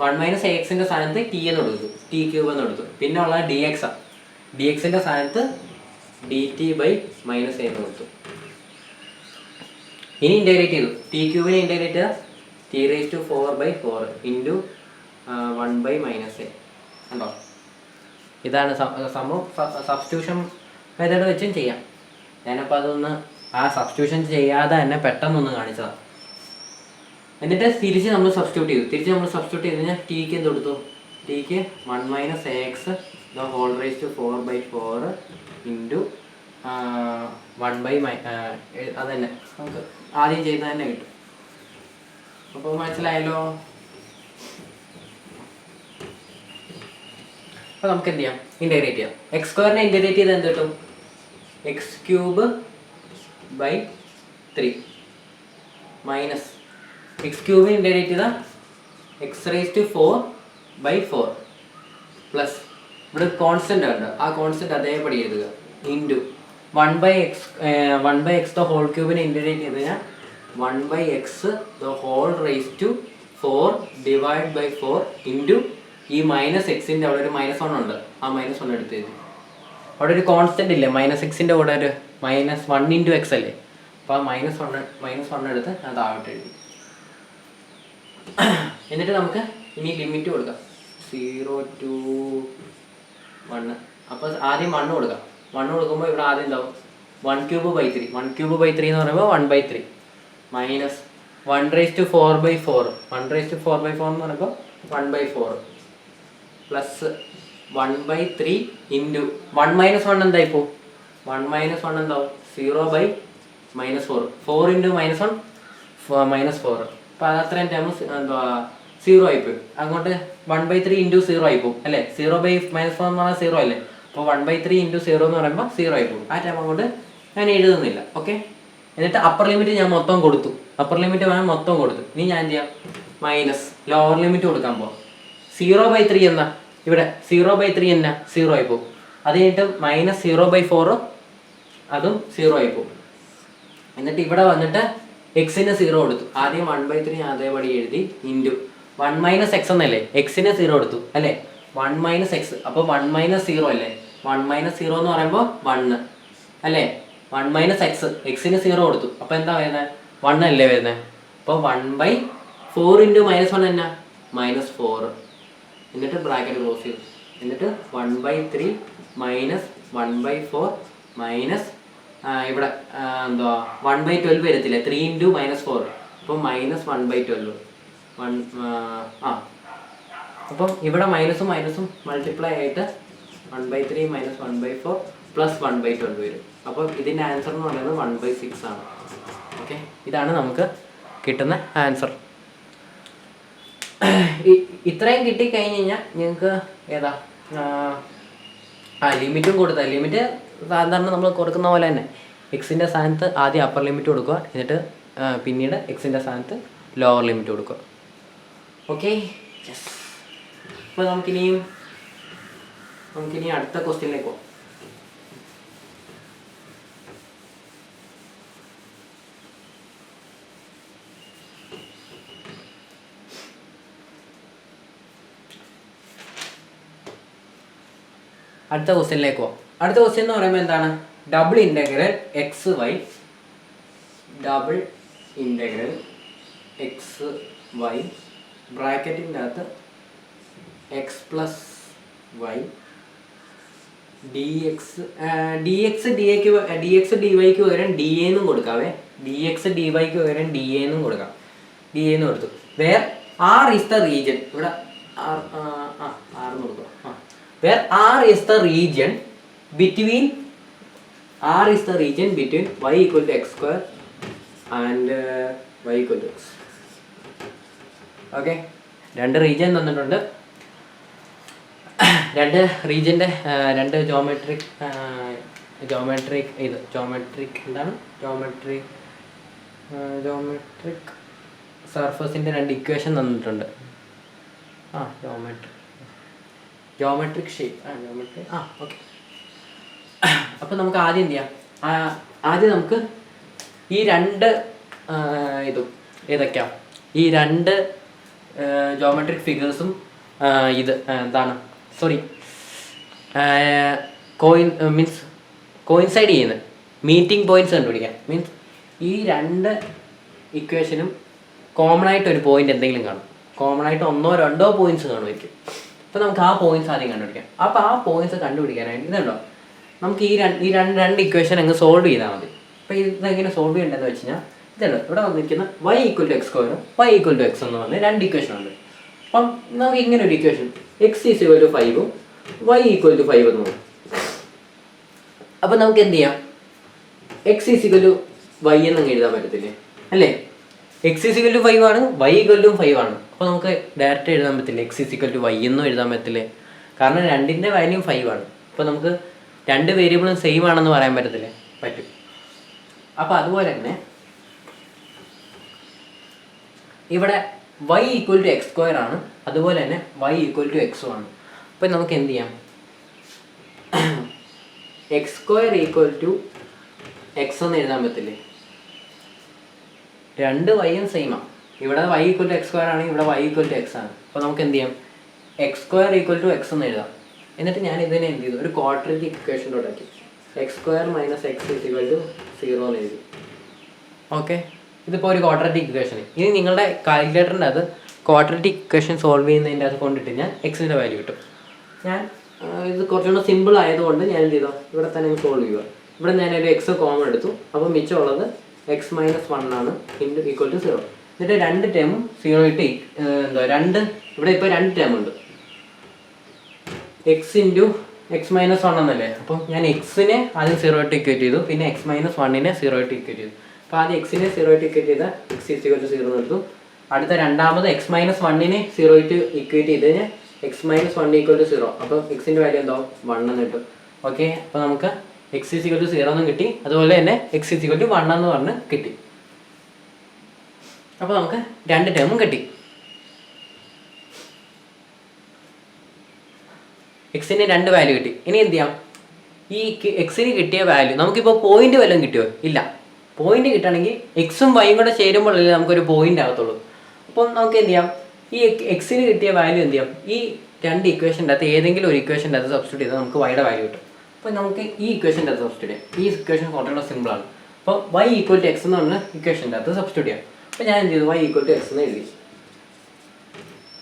1 - ax സ്ഥാനത്ത് ടി എന്ന് കൊടുത്തു, ടി ക്യൂബ് എന്ന് കൊടുത്തു. പിന്നെ ഉള്ള ഡി എക്സ് ആണ്. ഡി എക്സിൻ്റെ സ്ഥാനത്ത് d t by minus a എന്ന് കൊടുത്തു. ഇനി ഇൻറ്റഗ്രേറ്റ് ചെയ്തു. ടി ക്യൂബിനെ ഇൻറ്റഗ്രേറ്റ് ചെയ്താൽ t⁴/4 ഇൻറ്റു 1/-a ഉണ്ടോ? ഇതാണ് സംഭവം. സബ്സ്റ്റിറ്റ്യൂഷൻ മെത്തേഡ് വെച്ചും ചെയ്യാം. ഞാനപ്പോൾ അതൊന്ന് ആ സബ്സ്റ്റിറ്റ്യൂഷൻ ചെയ്യാതെ തന്നെ പെട്ടെന്നൊന്ന് കാണിച്ചതാണ്. എന്നിട്ട് തിരിച്ച് നമ്മൾ സബ്സ്റ്റിറ്റ്യൂട്ട് ചെയ്ത് കഴിഞ്ഞാൽ ടിക്ക് എന്ത് കൊടുത്തു? ടിക്ക് 1 - ax ⁴/4 ഇൻറ്റു 1/, അത് തന്നെ നമുക്ക് ആദ്യം ചെയ്ത് തന്നെ കിട്ടും. അപ്പോൾ മനസ്സിലായല്ലോ? അപ്പോൾ നമുക്ക് എന്ത് ചെയ്യാം? ഇൻറ്റഗ്രേറ്റ് ചെയ്യാം. x² ഇൻറ്റഗ്രേറ്റ് ചെയ്താൽ എന്ത് കിട്ടും? x³/3 മൈനസ് x³ ഇൻറ്റഗ്രേറ്റ് ചെയ്താൽ x⁴/4 പ്ലസ് ഇവിടെ കോൺസ്റ്റൻ്റ് ഉണ്ട്, ആ കോൺസ്റ്റൻ്റ് അതേപടി എഴുതുക ഇൻറ്റു 1/x ⁴ ഇൻറ്റഗ്രേറ്റ് ചെയ്ത് കഴിഞ്ഞാൽ 1/x⁴ ഡിവൈഡ്/4 ഇൻറ്റു ഈ -x അവിടെ ഒരു -1 ഉണ്ട്, ആ -1 എടുത്ത് എഴുതി. അവിടെ ഒരു കോൺസ്റ്റൻ്റ് ഇല്ലേ -x കൂടെ ഒരു -1 × x അല്ലേ? അപ്പോൾ ആ -1 എടുത്ത് അത് താഴോട്ട് എഴുതി. എന്നിട്ട് നമുക്ക് ഇനി ലിമിറ്റ് കൊടുക്കാം 0 to 1. അപ്പോൾ ആദ്യം 1 കൊടുക്കാം. 1 കൊടുക്കുമ്പോൾ ഇവിടെ ആദ്യം എന്താവും? 1³ 3 എന്ന് പറയുമ്പോൾ 1/3 മൈനസ് 1⁴/4 എന്ന് പറയുമ്പോൾ 1/4 പ്ലസ് 1/3 ഇൻറ്റു 1 - 1 എന്തായി പോകും? 1 - 1 എന്താവും? 0/-4 4 × -1 -4. അപ്പോൾ അതത്രയും ടൈം എന്തുവാ 0 ആയിപ്പോയി. അങ്ങോട്ട് 1/3 ഇൻറ്റു 0 ആയിപ്പോവും അല്ലേ? 0/-4 എന്ന് പറഞ്ഞാൽ 0 അല്ലേ? അപ്പോൾ 1/3 ഇൻറ്റു 0 എന്ന് പറയുമ്പോൾ 0 ആയിപ്പോവും. ആ ടൈം അങ്ങോട്ട് ഞാൻ എഴുതുന്നില്ല. ഓക്കെ. എന്നിട്ട് അപ്പർ ലിമിറ്റ് ഞാൻ മൊത്തം കൊടുത്തു. ഇനി ഞാൻ എന്ത് ചെയ്യാം? മൈനസ് ലോവർ ലിമിറ്റ് കൊടുക്കാൻ പോവാം. 0/3 എന്നാ ഇവിടെ 0/3 എന്നാ 0 ആയിപ്പോവും. അത് കഴിഞ്ഞിട്ട് -0/4 അതും 0 ആയിപ്പോവും. എന്നിട്ട് ഇവിടെ വന്നിട്ട് എക്സിന് 0 കൊടുത്തു. ആദ്യം 1/3 അതേപടി എഴുതി ഇൻറ്റു 1 - x എന്നല്ലേ? എക്സിന് 0 കൊടുത്തു അല്ലേ? 1 - x അപ്പോൾ 1 - 0 അല്ലേ? 1 - 0 എന്ന് പറയുമ്പോൾ 1 അല്ലേ? 1 - x എക്സിന് 0 കൊടുത്തു. അപ്പോൾ എന്താ വരുന്നത്? 1 അല്ലേ വരുന്നത്? അപ്പോൾ 1/4 ഇൻറ്റു -1 എന്നാ? -4. എന്നിട്ട് ബ്രാക്കറ്റ് ക്ലോസ് ചെയ്തു. എന്നിട്ട് 1/3 മൈനസ് 1/4 മൈനസ് ഇവിടെ എന്തുവാ 1/12 വരത്തില്ലേ? 3 × -4 അപ്പോൾ -1/12 അപ്പം ഇവിടെ മൈനസും മൾട്ടിപ്ലൈ ആയിട്ട് 1/3 മൈനസ് 1/4 പ്ലസ് 1/12 വരും. അപ്പോൾ ഇതിൻ്റെ ആൻസർ എന്ന് പറയുന്നത് 1/6 ആണ്. ഓക്കെ, ഇതാണ് നമുക്ക് കിട്ടുന്ന ആൻസർ. ഇത്രയും കിട്ടിക്കഴിഞ്ഞ് കഴിഞ്ഞാൽ നിങ്ങൾക്ക് ഏതാ ലിമിറ്റും കൊടുത്താൽ ലിമിറ്റ് സാധാരണ നമ്മൾ കൊടുക്കുന്ന പോലെ തന്നെ എക്സിൻ്റെ സ്ഥാനത്ത് ആദ്യം അപ്പർ ലിമിറ്റ് കൊടുക്കുക, എന്നിട്ട് പിന്നീട് എക്സിൻ്റെ സ്ഥാനത്ത് ലോവർ ലിമിറ്റ് കൊടുക്കുക. Okay, yes. അപ്പോൾ നമുക്കിനി അടുത്ത ക്വസ്റ്റ്യനിലേക്ക് പോകാം. അടുത്ത ക്വസ്റ്റ്യൻ എന്ന് പറയുമ്പോൾ എന്താണ്? ഡബിൾ ഇൻ്റഗ്രൽ എക്സ് വൈ ബ്രാക്കറ്റിൻ്റെ അകത്ത് x + y D X D വൈക്ക് പകരം ഡി എന്നും കൊടുക്കാവേ. ഡി എക്സ് ഡി വൈക്ക് പകരം ഡി എന്നും കൊടുക്കാം. ഡി എന്ന് കൊടുത്തു. Where R is the region. ഇവിടെ ആർ കൊടുക്കുക. Where R is the region between y equal to x square and y equal to x. Okay, രണ്ട് റീജിയൻ തന്നിട്ടുണ്ട്. രണ്ട് റീജിയൻ്റെ രണ്ട് ജോമെട്രിക് സർഫസിൻ്റെ രണ്ട് ഇക്വേഷൻ തന്നിട്ടുണ്ട്. Geometric shape okay. അപ്പോൾ നമുക്ക് ആദ്യം എന്ത് ചെയ്യാം, ആദ്യം നമുക്ക് ഈ രണ്ട് ഇതും ഏതൊക്കെയാ, ഈ രണ്ട് ജോമെട്രിക് ഫിഗേഴ്സും എന്താണ് മീൻസ് കോയിൻസൈഡ് ചെയ്യുന്നത് മീറ്റിംഗ് പോയിന്റ്സ് കണ്ടുപിടിക്കാം. മീൻസ് ഈ രണ്ട് ഇക്വേഷനും കോമൺ ആയിട്ട് ഒരു പോയിന്റ് എന്തെങ്കിലും കാണും, കോമൺ ആയിട്ട് 1-2 പോയിന്റ്സ് കാണുമായിരിക്കും. അപ്പോൾ നമുക്ക് ആ പോയിന്റ്സ് ആദ്യം കണ്ടുപിടിക്കാം. അപ്പോൾ ആ പോയിന്റ്സ് കണ്ടുപിടിക്കാനായിട്ട് ഇതുണ്ടോ, നമുക്ക് ഈ രണ്ട് ഇക്വേഷൻ അങ്ങ് സോൾവ് ചെയ്താൽ മതി. അപ്പോൾ ഇതെങ്ങനെ സോൾവ് ചെയ്യേണ്ടതെന്ന് വെച്ച് കഴിഞ്ഞാൽ ഇതുണ്ട്, ഇവിടെ വന്നിരിക്കുന്ന y = x² y = x എന്ന് പറഞ്ഞ രണ്ട് ഇക്വേഷൻ ഉണ്ട്. അപ്പം നമുക്ക് ഇങ്ങനെ ഒരു ഇക്വേഷൻ x = 5 y = 5 എന്ന് പറയും. അപ്പം നമുക്ക് എന്ത് ചെയ്യാം, x = y എന്നങ്ങ് എഴുതാൻ പറ്റത്തില്ലേ, അല്ലേ? x = 5 ആണ്, y = 5 ആണ്. അപ്പോൾ നമുക്ക് ഡയറക്റ്റ് എഴുതാൻ പറ്റില്ല, x = y എന്നും എഴുതാൻ പറ്റില്ലേ, കാരണം രണ്ടിൻ്റെ വാല്യൂ 5 ആണ്. അപ്പോൾ നമുക്ക് രണ്ട് വേരിയബിളും സെയിം ആണെന്ന് പറയാൻ പറ്റത്തില്ലേ, പറ്റും. അപ്പോൾ അതുപോലെ തന്നെ ഇവിടെ y = x² ആണ്, അതുപോലെ തന്നെ y = x ആണ്. അപ്പോൾ നമുക്ക് എന്ത് ചെയ്യാം, x² = x എന്ന് എഴുതാൻ പറ്റില്ലേ, രണ്ട് വൈയും സെയിം ആണ്. ഇവിടെ y = x² ആണ്, ഇവിടെ y = x ആണ്. അപ്പോൾ നമുക്ക് എന്ത് ചെയ്യാം, x² = x എന്ന് എഴുതാം. എന്നിട്ട് ഞാൻ ഇതിനെ എന്ത് ചെയ്തു, ഒരു ക്വാഡ്രാറ്റിക് ഇക്വേഷനിലോട്ട് ആക്കി x² - x = 0 എന്ന് എഴുതി. ഓക്കെ, ഇതിപ്പോൾ ഒരു ക്വാഡ്രാറ്റിക് ഇക്വേഷൻ. ഇനി നിങ്ങളുടെ കാൽക്കുലേറ്ററിൻ്റെ അത് ക്വാഡ്രാറ്റിക് ഇക്വേഷൻ സോൾവ് ചെയ്യുന്നതിൻ്റെ അത് കൊണ്ടിട്ട് ഞാൻ എക്സിൻ്റെ വാല്യൂ കിട്ടും. ഞാൻ ഇത് കുറച്ചുകൂടെ സിമ്പിൾ ആയതുകൊണ്ട് ഞാൻ എന്ത് ചെയ്തോ, ഇവിടെ തന്നെ സോൾവ് ചെയ്യുക. ഇവിടെ ഞാനൊരു എക്സ് കോമൺ എടുത്തു, അപ്പോൾ മിച്ചമുള്ളത് x - 1 ആണ് = 0. എന്നിട്ട് രണ്ട് ടേമും 0 ഇട്ട് ഇവിടെ ഇപ്പോൾ രണ്ട് ടേം ഉണ്ട്, x × x - 1 എന്നല്ലേ. അപ്പം ഞാൻ എക്സിനെ ആദ്യം 0 ഇട്ട് ഇക്വേറ്റ് ചെയ്തു, പിന്നെ x - 1നെ 0 ഇട്ട് ഇക്വേറ്റ് ചെയ്തു. അപ്പോൾ ആദ്യം എക്സിനെ 0 ഇട്ട് ഇക്വേറ്റ് ചെയ്താൽ x = 0 എടുത്തു. അടുത്ത രണ്ടാമത് x - 1നെ 0 ഇട്ട് ഇക്വേറ്റ് ചെയ്ത് കഴിഞ്ഞാൽ x - 1 = 0. അപ്പോൾ എക്സിൻ്റെ വാല്യൂ എന്താവും, 1 എന്ന് കിട്ടും. ഓക്കെ, അപ്പോൾ നമുക്ക് x = 0 എന്നും കിട്ടി, അതുപോലെ തന്നെ x = 1 എന്ന് പറഞ്ഞ് കിട്ടി. അപ്പോൾ നമുക്ക് രണ്ട് ടേമും കിട്ടി. എക്സിന് രണ്ട് വാല്യൂ കിട്ടി. ഇനി എന്ത് ചെയ്യാം, ഈ എക്സിന് കിട്ടിയ വാല്യൂ നമുക്കിപ്പോൾ പോയിന്റ് വല്ലതും കിട്ടുമോ, ഇല്ല. പോയിന്റ് കിട്ടണമെങ്കിൽ എക്സും വൈയും കൂടെ ചേരുമ്പോഴല്ലേ നമുക്കൊരു പോയിന്റ് ആകത്തുള്ളൂ. അപ്പം നമുക്ക് എന്ത് ചെയ്യാം, ഈ എക്സിന് കിട്ടിയ വാല്യൂ എന്ത് ചെയ്യാം, ഈ രണ്ട് ഇക്വേഷൻ്റെ അകത്ത് ഏതെങ്കിലും ഒരു ഇക്വേഷൻ്റെ അകത്ത് സബ്സ്റ്റിറ്റ്യൂട്ട് ചെയ്താൽ നമുക്ക് വൈയുടെ വാല്യൂ കിട്ടും. അപ്പോൾ നമുക്ക് ഈ ഇക്വേഷൻ്റെ അകത്ത് സബ്സ്റ്റിറ്റ്യൂട്ട് ചെയ്യാം. ഈ ഇക്വേഷൻ കുറച്ചുകൂടെ സിമ്പിളാണ്. അപ്പോൾ y = x എന്ന് പറഞ്ഞ ഇക്വേഷൻ്റെ അകത്ത് സബ്സ്റ്റിറ്റ്യൂട്ട് ചെയ്യാം. അപ്പോൾ ഞാൻ എന്ത് ചെയ്തു, y = x എന്ന് എഴുതി.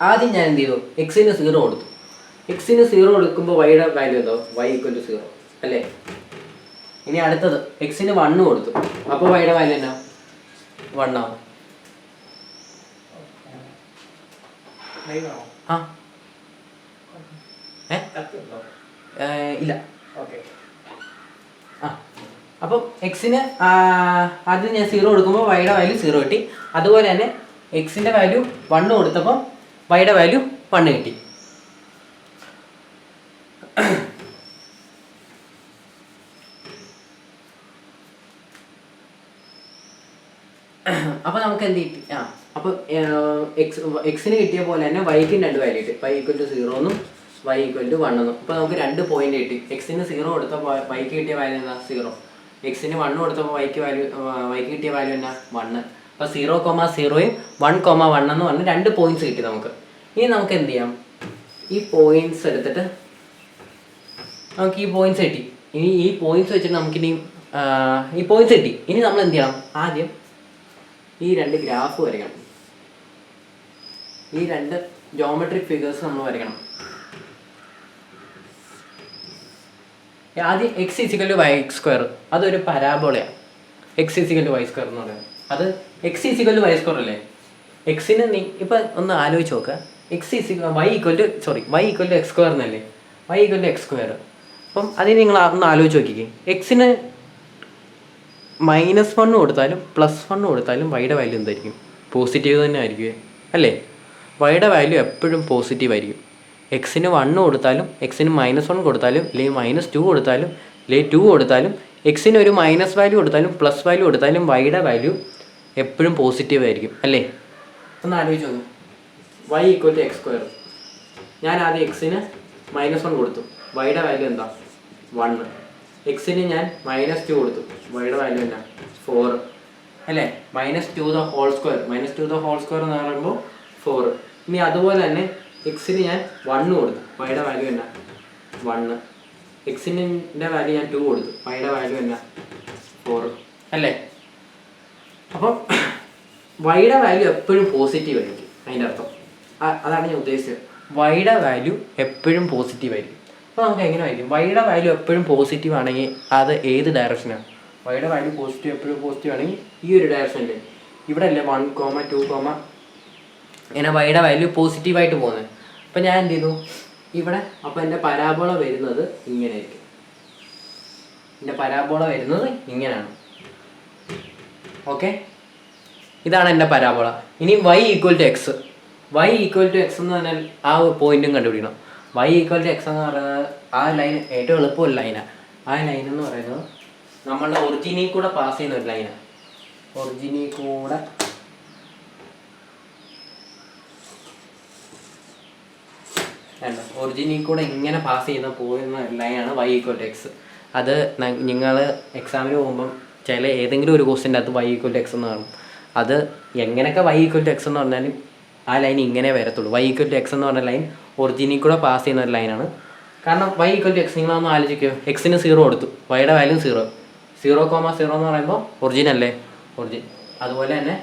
ആദ്യം ഞാൻ എന്ത് ചെയ്തു, എക്സിന് 0 കൊടുത്തു. എക്സിന് 0 കൊടുക്കുമ്പോൾ വൈയുടെ വാല്യൂ എന്തോ, y = 0 അല്ലേ. ഇനി അടുത്തത് എക്സിന് 1 കൊടുത്തു, അപ്പോൾ വൈയുടെ വാല്യൂ എന്നാ, 1 ആവും. ഇല്ല. അപ്പം എക്സിന് ആദ്യം ഞാൻ 0 കൊടുക്കുമ്പോൾ വൈയുടെ വാല്യൂ 0 കിട്ടി. അതുപോലെ തന്നെ എക്സിൻ്റെ വാല്യൂ 1 കൊടുത്തപ്പോൾ വൈയുടെ വാല്യൂ 1 കിട്ടി. അപ്പോൾ നമുക്ക് എന്ത് കിട്ടി, അപ്പോൾ എക്സിന് കിട്ടിയ പോലെ തന്നെ വൈക്കും രണ്ട് വാല്യൂ കിട്ടി, y = 0 എന്നും y = 1 എന്നും. അപ്പോൾ നമുക്ക് രണ്ട് പോയിന്റ് കിട്ടി. എക്സിന് 0 കൊടുത്തപ്പോൾ വൈക്ക് കിട്ടിയ വാല്യൂ എന്താ, 0. എക്സിന് 1 കൊടുത്തപ്പോൾ വൈക്ക് കിട്ടിയ വാല്യൂ എന്നാ, 1. അപ്പോൾ 0,0യും 1,1 എന്ന് പറഞ്ഞ് രണ്ട് പോയിന്റ്സ് കിട്ടി നമുക്ക്. ഇനി നമുക്ക് എന്ത് ചെയ്യാം, ഈ പോയിന്റ്സ് എടുത്തിട്ട് നമുക്ക് ഈ പോയിന്റ്സ് കിട്ടി. ഇനി ഈ പോയിന്റ്സ് വെച്ചിട്ട് നമുക്കിനി ഈ പോയിന്റ്സ് കിട്ടി. ഇനി നമ്മൾ എന്ത് ചെയ്യണം, ആദ്യം ഈ രണ്ട് ഗ്രാഫ് വരയ്ക്കണം. ഈ രണ്ട് ജോമെട്രിക് ഫിഗേഴ്സ് നമ്മൾ വരയ്ക്കണം. ആദ്യം x = y², അതൊരു പരാബോളയാണ്. x = y² എന്ന് പറയുന്നത് അത് x = y² അല്ലേ. എക്സിന് ഇപ്പം ഒന്ന് ആലോചിച്ച് നോക്കുക, y = x² എന്നല്ലേ, y = x². അപ്പം അതിന് നിങ്ങൾ ഒന്ന് ആലോചിച്ച് നോക്കിക്കേ, എക്സിന് -1 കൊടുത്താലും +1 കൊടുത്താലും വൈയുടെ വാല്യൂ എന്തായിരിക്കും, പോസിറ്റീവ് തന്നെ ആയിരിക്കും അല്ലേ. വൈയുടെ വാല്യൂ എപ്പോഴും പോസിറ്റീവ് ആയിരിക്കും. എക്സിന് 1 കൊടുത്താലും എക്സിന് -1 കൊടുത്താലും അല്ലെങ്കിൽ -2 കൊടുത്താലും അല്ലെങ്കിൽ 2 കൊടുത്താലും എക്സിന് ഒരു മൈനസ് വാല്യൂ കൊടുത്താലും പ്ലസ് വാല്യൂ കൊടുത്താലും വൈയുടെ വാല്യൂ എപ്പോഴും പോസിറ്റീവ് ആയിരിക്കും അല്ലേ. ഒന്ന് ആലോചിച്ച് നോക്കും, y = x². ഞാൻ ആദ്യം എക്സിന് -1 കൊടുത്തു, വൈയുടെ വാല്യൂ എന്താ 1. എക്സിന് ഞാൻ -2 കൊടുത്തു, വൈയുടെ വാല്യൂ എന്നാ 4 അല്ലേ. -2 എന്ന് പറയുമ്പോൾ 4. ഇനി അതുപോലെ തന്നെ എക്സിന് ഞാൻ 1 കൊടുത്തു, വൈയുടെ വാല്യൂ എന്നാ 1. എക്സിൻ്റെ വാല്യൂ ഞാൻ 2 കൊടുത്തു, വൈയുടെ വാല്യൂ എന്നാ 4 അല്ലേ. അപ്പം വൈയുടെ വാല്യൂ എപ്പോഴും പോസിറ്റീവ് ആയിരിക്കും, അതിൻ്റെ അർത്ഥം അതാണ് ഞാൻ ഉദ്ദേശിച്ചത്. വൈയുടെ വാല്യൂ എപ്പോഴും പോസിറ്റീവ് ആയിരിക്കും. അപ്പോൾ നമുക്ക് എങ്ങനെ ആയിരിക്കും വൈയുടെ വാല്യൂ എപ്പോഴും പോസിറ്റീവ് ആണെങ്കിൽ അത് ഏത് ഡയറക്ഷനാണ്? വൈയുടെ വാല്യൂ എപ്പോഴും പോസിറ്റീവ് ആണെങ്കിൽ ഈ ഒരു ഡയറക്ഷനില്ലേ, ഇവിടെ അല്ലേ 1, 2, ഇങ്ങനെ വൈയുടെ വാല്യൂ പോസിറ്റീവായിട്ട് പോകുന്നത്. അപ്പം ഞാൻ എന്ത് ചെയ്തു ഇവിടെ, അപ്പോൾ എൻ്റെ പരാബോള വരുന്നത് ഇങ്ങനെയായിരിക്കും. എൻ്റെ പരാബോള വരുന്നത് ഇങ്ങനെയാണ്. ഓക്കെ, ഇതാണ് എൻ്റെ പരാബോള. ഇനി y = x. y = x എന്ന് പറഞ്ഞാൽ ആ പോയിന്റും കണ്ടുപിടിക്കണം. y = x എന്ന് പറയുന്നത് ആ ലൈൻ ഏറ്റവും എളുപ്പമുള്ള ലൈനാണ്. ആ ലൈൻ എന്ന് പറയുന്നത് നമ്മളുടെ ഒറിജിനിൽ കൂടെ പാസ് ചെയ്യുന്ന ഒരു ലൈനാണ്. ഒറിജിനിൽ കൂടെ ഇങ്ങനെ പാസ് പോകുന്ന ലൈനാണ് y = x. അത് നിങ്ങൾ എക്സാമിന് പോകുമ്പം ഏതെങ്കിലും ഒരു ക്വസ്റ്റ്യൻ്റെ അകത്ത് y = x എന്ന് കാണും. അത് എങ്ങനെയൊക്കെ y = x എന്ന് പറഞ്ഞാലും ആ ലൈൻ ഇങ്ങനെ വരത്തുള്ളൂ. y = x എന്ന് പറഞ്ഞ ലൈൻ ഒറിജിനിൽ കൂടെ പാസ് ചെയ്യുന്ന ഒരു ലൈനാണ്. കാരണം y = x നിങ്ങളൊന്ന് ആലോചിക്കുക, എക്സിന് 0 കൊടുത്തു, വൈയുടെ വാല്യൂ 0, 0,0 എന്ന് പറയുമ്പോൾ ഒറിജിനല്ലേ, അതുപോലെ തന്നെ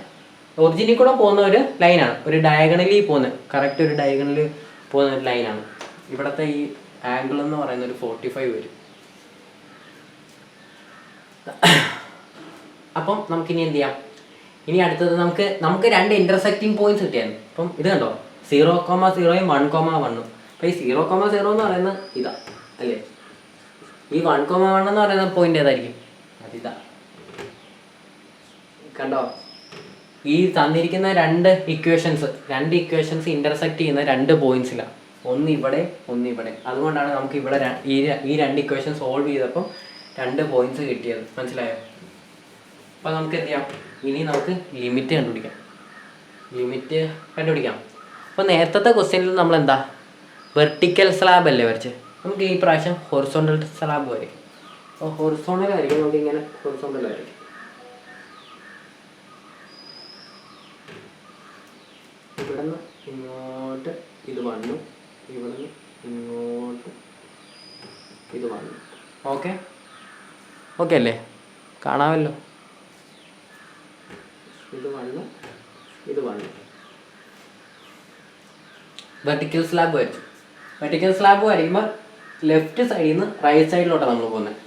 ഒറിജിനിൽ കൂടെ പോകുന്ന ഒരു ലൈനാണ്, ഒരു ഡയഗണലി പോകുന്ന, കറക്റ്റ് ഒരു ഡയഗണലി പോകുന്ന ഒരു ലൈനാണ്. ഇവിടുത്തെ ഈ ആംഗിൾ എന്ന് പറയുന്ന ഒരു 45 വരും. അപ്പം നമുക്കിനി എന്ത് ചെയ്യാം, ഇനി അടുത്തത് നമുക്ക് 2 ഇൻ്റർസെക്റ്റിംഗ് പോയിന്റ്സ് കിട്ടിയായിരുന്നു. അപ്പം ഇത് കണ്ടോ, 0,0യും 1,1. അപ്പോൾ ഈ 0,0 എന്ന് പറയുന്നത് ഇതാ അല്ലേ, ഈ 1,1 എന്ന് പറയുന്ന പോയിന്റ് ഏതായിരിക്കും, അതിതാ. കണ്ടോ, ഈ തന്നിരിക്കുന്ന 2 ഇക്വേഷൻസ് ഇൻ്റർസെക്റ്റ് ചെയ്യുന്ന 2 പോയിന്റ്സിലാണ്, ഒന്ന് ഇവിടെ ഒന്ന് ഇവിടെ. അതുകൊണ്ടാണ് നമുക്ക് ഇവിടെ ഈ 2 ഇക്വേഷൻ സോൾവ് ചെയ്തപ്പോൾ 2 പോയിന്റ്സ് കിട്ടിയത്. മനസ്സിലായോ? അപ്പോൾ നമുക്ക് എന്ത് ചെയ്യാം, ഇനി നമുക്ക് ലിമിറ്റ് കണ്ടുപിടിക്കാം. അപ്പോൾ നേരത്തെ ക്വസ്റ്റ്യനിൽ നമ്മൾ എന്താ വെർട്ടിക്കൽ സ്ലാബ് അല്ലേ വരച്ചത്, നമുക്ക് ഈ പ്രാവശ്യം ഹൊറിസോണ്ടൽ സ്ലാബ് വരയ്ക്കും. അപ്പോൾ ഹൊറിസോണ്ടൽ ആയിരിക്കും, നമുക്ക് ഇങ്ങനെ ഹൊറിസോണ്ടൽ ആയിരിക്കും. ഇവിടുന്ന് ഇങ്ങോട്ട് ഇത് വന്നു, ഇവിടുന്ന് ഇങ്ങോട്ട് ഇത് വന്നു. ഓക്കെ അല്ലേ, കാണാമല്ലോ. ഇത് വന്നു. വെർട്ടിക്കൽ സ്ലാബ് വരയ്ക്കുമ്പോൾ ലെഫ്റ്റ് സൈഡിൽ നിന്ന് റൈറ്റ് സൈഡിലോട്ടാണ് നമ്മൾ പോകുന്നത്.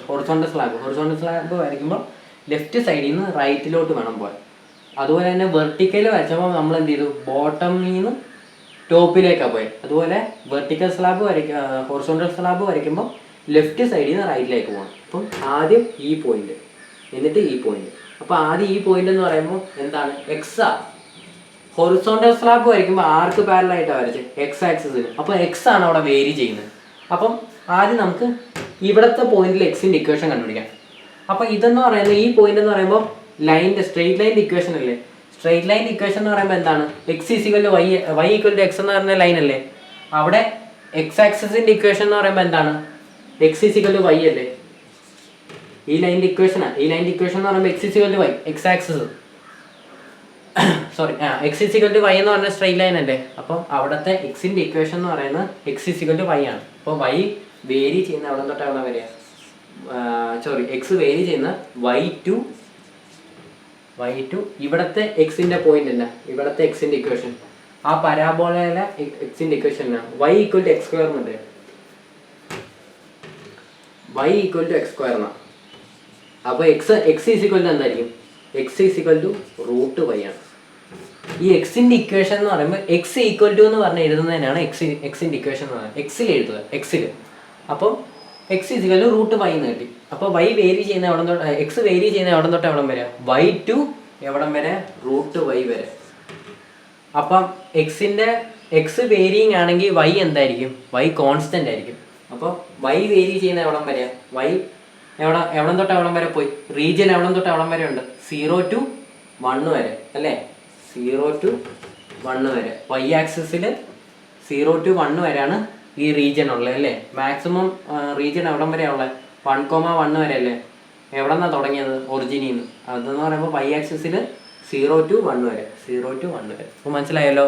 ഹൊറിസോണ്ടൽ സ്ലാബ് വരയ്ക്കുമ്പോൾ ലെഫ്റ്റ് സൈഡിൽ നിന്ന് റൈറ്റിലോട്ട് വേണം പോകാൻ. അതുപോലെ തന്നെ വെർട്ടിക്കൽ വരച്ചപ്പോൾ നമ്മൾ എന്ത് ചെയ്തു, ബോട്ടമിൽ നിന്ന് ടോപ്പിലേക്കാണ് പോയത്. അതുപോലെ ഹൊറിസോണ്ടൽ സ്ലാബ് വരയ്ക്കുമ്പോൾ ലെഫ്റ്റ് സൈഡിൽ നിന്ന് റൈറ്റിലേക്ക് പോകണം. അപ്പം ആദ്യം ഈ പോയിന്റ്, എന്നിട്ട് ഈ പോയിന്റ്. അപ്പോൾ ആദ്യം ഈ പോയിന്റ് എന്ന് പറയുമ്പോൾ എന്താണ്, എക്സാ. ഹൊറിസോണ്ടൽ സ്ലാബ് വരയ്ക്കുമ്പോൾ ആർക്ക് പാരലായിട്ടാണ് വരച്ചത്, എക്സ് ആക്സിസിന്. അപ്പോൾ എക്സ് ആണ് അവിടെ വേരി ചെയ്യുന്നത്. അപ്പം ആദ്യം നമുക്ക് ഇവിടുത്തെ പോയിന്റിൽ എക്സിൻ്റെ ഇക്വേഷൻ കണ്ടുപിടിക്കാം. അപ്പോൾ ഇതെന്ന് പറയുന്നത്, ഈ പോയിന്റ് എന്ന് പറയുമ്പോൾ സ്ട്രെയിറ്റ് ലൈൻ്റെ ഇക്വേഷൻ അല്ലേ. സ്ട്രെയിറ്റ് ലൈൻ്റെ ഇക്വേഷൻ എന്ന് പറയുമ്പോൾ എന്താണ്, x = x എന്ന് പറയുന്ന ലൈൻ അല്ലേ. അവിടെ എക്സ് ആക്സിസിൻ്റെ ഇക്വേഷൻ എന്ന് പറയുമ്പോൾ എന്താണ്, x = y അല്ലേ. ഈ ലൈൻ്റെ ഇക്വേഷൻ എന്ന് പറയുമ്പോൾ x = y, X axis x = y എന്ന് പറഞ്ഞ സ്ട്രെയിറ്റ് ലൈൻ അല്ലേ. അപ്പം അവിടുത്തെ എക്സിൻ്റെ ഇക്വേഷൻ എന്ന് പറയുന്നത് x = y ആണ്. അപ്പോൾ y വേരി ചെയ്യുന്ന അവിടെ തൊട്ട് അവിടെ വരിക, എക്സ് വേരി ചെയ്യുന്ന y2 ഇവിടുത്തെ എക്സിൻ്റെ പോയിന്റ് എന്നാ, ഇവിടുത്തെ എക്സിൻ്റെ ഇക്വേഷൻ, ആ പരാബോളയിലെ എക്സിൻ്റെ ഇക്വേഷൻ എന്നാ, y = x² എന്നുണ്ട്. y = x² എന്നാ. അപ്പോൾ x എന്തായിരിക്കും, x √y ആണ്. ഈ എക്സിൻ്റെ ഇക്വേഷൻ എന്ന് പറയുമ്പോൾ x = എന്ന് പറഞ്ഞ് എഴുതുന്നതിനാണ് എക്സിൻ്റെ ഇക്വേഷൻ എന്ന് പറയുന്നത്. എക്സിൽ എഴുതുക, എക്സിൽ. അപ്പം x √y എന്ന് കിട്ടി. അപ്പോൾ y വേരി ചെയ്യുന്ന എവിടെ തൊട്ട്, x വേരി ചെയ്യുന്ന എവിടെ തൊട്ട് എവിടം വരെ, y2 എവിടം വരെ, √y വരെ. അപ്പം x വേരിയിങ് ആണെങ്കിൽ y എന്തായിരിക്കും, y കോൺസ്റ്റൻ്റ് ആയിരിക്കും. അപ്പോൾ y വേരി ചെയ്യുന്ന എവിടം വരെ, y എവിടം തൊട്ട് എവിടം വരെ പോയി, റീജിയൻ എവിടം തൊട്ട് എവിടം വരെ ഉണ്ട്, 0 to 1 വരെ അല്ലേ. 0 to 1 വരെ y ആക്സിസിൽ 0 to 1 വരെയാണ് ഈ റീജിയൻ ഉള്ളത് അല്ലേ. മാക്സിമം റീജിയൻ എവിടം വരെയാണ് ഉള്ളത്? 1,1 വരെ അല്ലേ. എവിടെ നിന്നാണ് തുടങ്ങിയത്? ഒറിജിനിൽ നിന്ന്. അതെന്ന് പറയുമ്പോൾ y ആക്സിസിൽ 0 to 1 വരെ, 0 to 1 വരെ. അപ്പോൾ മനസ്സിലായല്ലോ.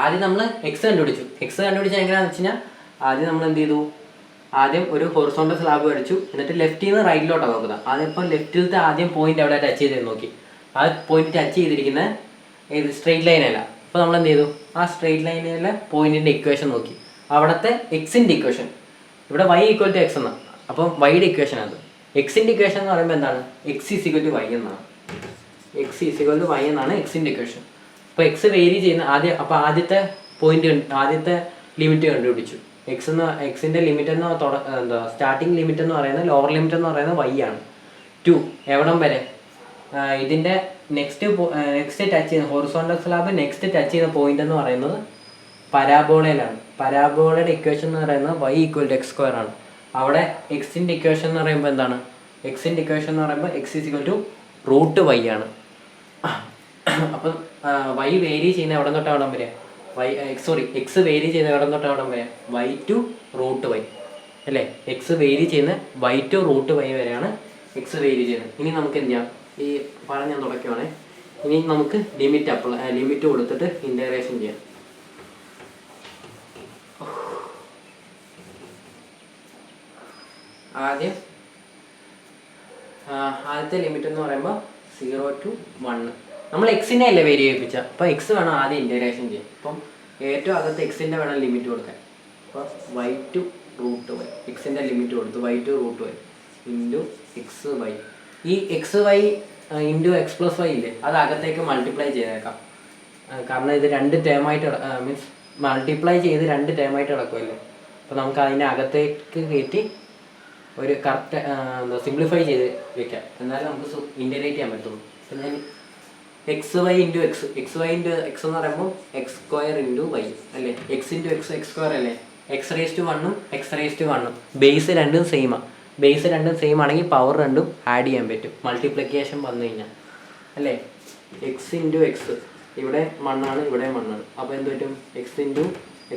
ആദ്യം നമ്മൾ എക്സ് കണ്ടുപിടിച്ചു. എക്സ് കണ്ടുപിടിച്ചാൽ എങ്ങനെയാണെന്ന് വെച്ച് കഴിഞ്ഞാൽ ആദ്യം നമ്മൾ എന്ത് ചെയ്തു? ആദ്യം ഒരു ഹൊറിസോണ്ടൽ സ്ലാബ് വരച്ചു. എന്നിട്ട് ലെഫ്റ്റിൽ നിന്ന് റൈറ്റിലോട്ടാണ് നോക്കുന്നത്. അതിപ്പോൾ ലെഫ്റ്റിലത്തെ ആദ്യം പോയിന്റ് എവിടെ ടച്ച് ചെയ്ത് നോക്കി. ആ പോയിന്റ് ടച്ച് ചെയ്തിരിക്കുന്ന ഏത് സ്ട്രെയിറ്റ് ലൈൻ അല്ല. അപ്പോൾ നമ്മൾ എന്ത് ചെയ്തു? ആ സ്ട്രെയിറ്റ് ലൈനിലെ പോയിന്റിൻ്റെ ഇക്വേഷൻ നോക്കി. അവിടുത്തെ എക്സിൻ്റെ ഇക്വേഷൻ, ഇവിടെ y ഈക്വൽ ടു എക്സ് എന്നാണ്. അപ്പം വൈയുടെ ഇക്വേഷൻ അത്. എക്സിൻ്റെ ഇക്വേഷൻ എന്ന് പറയുമ്പോൾ എന്താണ്? X is equal to y എന്നാണ്. X is equal to y എന്നാണ് എക്സിൻ്റെ ഇക്വേഷൻ. അപ്പോൾ എക്സ് വേരി ചെയ്യുന്ന അപ്പോൾ ആദ്യത്തെ പോയിന്റ്, ആദ്യത്തെ ലിമിറ്റ് കണ്ടുപിടിച്ചു. എക്സിൻ്റെ ലിമിറ്റ് എന്ന് എന്താ സ്റ്റാർട്ടിങ് ലിമിറ്റ് എന്ന് പറയുന്നത്, ലോവർ ലിമിറ്റ് എന്ന് പറയുന്നത് y ആണ്. 2 എവിടം വരെ? ഇതിൻ്റെ നെക്സ്റ്റ് ടച്ച് ചെയ്യുന്ന ഹൊറിസോണ്ടൽ സ്ലാബ് നെക്സ്റ്റ് ടച്ച് ചെയ്യുന്ന പോയിന്റ് എന്ന് പറയുന്നത് പരാബോളയിലാണ്. പരാബോളയുടെ ഇക്വേഷൻ എന്ന് പറയുന്നത് y ഈക്വൽ ടു x² ആണ്. അവിടെ എക്സിൻ്റെ ഇക്വേഷൻ എന്ന് പറയുമ്പോൾ എന്താണ്? എക്സിൻ്റെ ഇക്വേഷൻ എന്ന് പറയുമ്പോൾ x is equal to √y ആണ്. അപ്പം y വേരി ചെയ്യുന്ന എവിടെ തൊട്ട് എവിടം വരെ? എക്സ് വേരി ചെയ്യുന്ന എവിടെ തൊട്ട് എവിടം വരെ? y to √y അല്ലേ. എക്സ് വേരി ചെയ്യുന്ന y to √y വരെയാണ് എക്സ് വേരി ചെയ്യുന്നത്. ഇനി നമുക്ക് എന്ത് ചെയ്യാം? ഈ പറഞ്ഞാൽ തുടയ്ക്കുവാണേ. ഇനി നമുക്ക് ലിമിറ്റ് കൊടുത്തിട്ട് ഇൻ്റഗ്രേഷൻ ചെയ്യാം. ആദ്യത്തെ ലിമിറ്റ് എന്ന് പറയുമ്പോൾ 0 to 1. നമ്മൾ എക്സിനെ അല്ലേ വേരി ചെയ്യിപ്പിച്ച. അപ്പോൾ എക്സ് വേണം ആദ്യം ഇൻ്റഗ്രേഷൻ ചെയ്യാം. അപ്പം ഏറ്റവും അകത്ത് എക്സിൻ്റെ വേണം ലിമിറ്റ് കൊടുക്കാൻ. അപ്പോൾ y to √y, എക്സിൻ്റെ ലിമിറ്റ് കൊടുത്തു y to √y into x y. ഈ x y into x plus y ഇല്ലേ, അത് അകത്തേക്ക് മൾട്ടിപ്ലൈ ചെയ്തേക്കാം. കാരണം ഇത് 2 ടേമായിട്ട് മീൻസ് മൾട്ടിപ്ലൈ ചെയ്ത് 2 ടേമായിട്ട് കിടക്കുമല്ലോ. അപ്പോൾ നമുക്ക് അതിൻ്റെ അകത്തേക്ക് കയറ്റി ഒരു കറക്റ്റ് സിംപ്ലിഫൈ ചെയ്ത് വെക്കാം. എന്നാലും നമുക്ക് ഇൻ്റഗ്രേറ്റ് ചെയ്യാൻ പറ്റുള്ളൂ. അപ്പം ഞാൻ x y into x, x y into x എന്ന് പറയുമ്പോൾ x² ഇൻറ്റു വൈ അല്ലേ. എക്സ് ഇൻറ്റു x² അല്ലേ. x⁻1 x⁻1 ബേസ് രണ്ടും സെയിമാണ്. ബേസ് രണ്ടും സെയിം ആണെങ്കിൽ പവർ രണ്ടും ആഡ് ചെയ്യാൻ പറ്റും മൾട്ടിപ്ലിക്കേഷൻ വന്നു കഴിഞ്ഞാൽ അല്ലേ. എക്സ് ഇൻറ്റു എക്സ്, ഇവിടെ മണ്ണാണ് ഇവിടെ മണ്ണാണ്. അപ്പോൾ എന്ത് പറ്റും? എക്സ് ഇൻറ്റു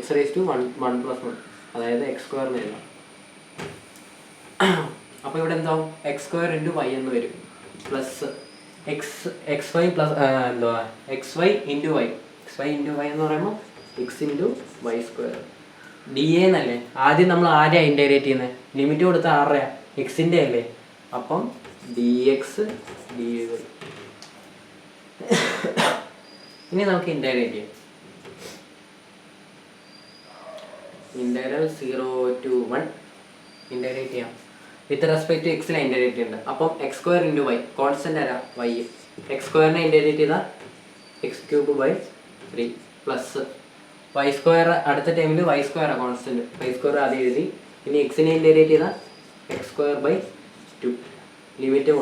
x⁻1 1+1 അതായത് x² എഴുതാം. അപ്പോൾ ഇവിടെ എന്താവും? x² ഇൻറ്റു വൈ എന്ന് വരും. പ്ലസ് എക്സ് വൈ പ്ലസ് എന്തുവാ x y into y. X y into y എന്ന് പറയുമ്പോൾ X into y². D A എന്നല്ലേ ആദ്യം നമ്മൾ ആരെയാണ് ഇൻ്റഗ്രേറ്റ് ചെയ്യുന്നത്? ലിമിറ്റ് കൊടുത്ത ആരുടെയാ? എക്സിൻ്റെ അല്ലേ. അപ്പം dx dy. ഇനി നമുക്ക് ഇൻ്റഗ്രേറ്റ് ചെയ്യാം. ഇൻ്റഗ്രൽ 0 to 1 ഇൻ്റഗ്രേറ്റ് ചെയ്യാം. വിത്ത് റെസ്പെക്ട് ടു എക്സിനെ ഇൻ്റഗ്രേറ്റ് ചെയ്യുന്നുണ്ട്. അപ്പം x² ഇൻറ്റു വൈ, കോൺസ്റ്റൻ്റ് ആരാ? y. x² ഇൻ്റഗ്രേറ്റ് ചെയ്താൽ x³/3 പ്ലസ് y² അടുത്ത ടൈമിൽ y² കോൺസ്റ്റൻറ്റ്. y² ആദ്യം എഴുതി. ഇനി എക്സിനെ ഇൻ്റഗ്രേറ്റ് ചെയ്താൽ x²/2 ലിമിറ്റ്